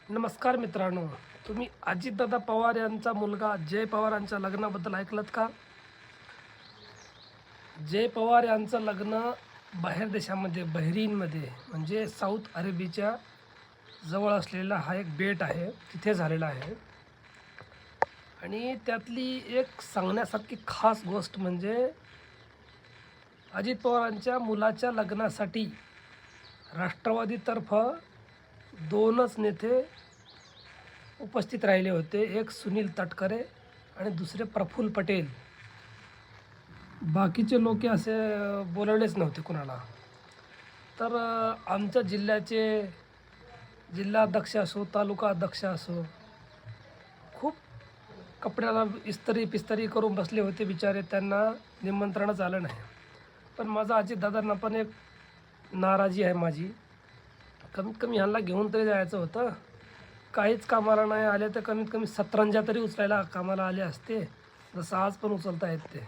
नमस्कार मित्रांनो, तुम्ही अजितदादा पवार यांचा मुलगा जय पवारांच्या लग्नाबद्दल ऐकलत का? जय पवार यांचं लग्न बाहेर देशामध्ये बहरीनमध्ये म्हणजे साऊथ अरेबियाच्या जवळ असलेला हा एक बेट आहे, तिथे झालेला आहे. आणि त्यातली एक सांगण्यासारखी खास गोष्ट म्हणजे अजित पवारांच्या मुलाच्या लग्नासाठी राष्ट्रवादीतर्फे 2च नेते उपस्थित राहिले होते. एक सुनील तटकरे आणि दुसरे प्रफुल्ल पटेल. बाकीचे लोक असे बोलवलेच नव्हते कुणाला. तर आमच्या जिल्ह्याचे जिल्हाध्यक्ष असो, तालुका अध्यक्ष असो, खूप कपड्याला इस्त्री करून बसले होते बिचारे. त्यांना निमंत्रणच आलं नाही. पण माझा अजितदादांना पण एक नाराजी आहे माझी. कमीत कमी ह्यांना घेऊन तरी जायचं होतं. काहीच कामाला नाही आले तर कमीत कमी सतरंजा तरी उचलायला कामाला आले असते, जसं आज पण उचलत आहेत ते.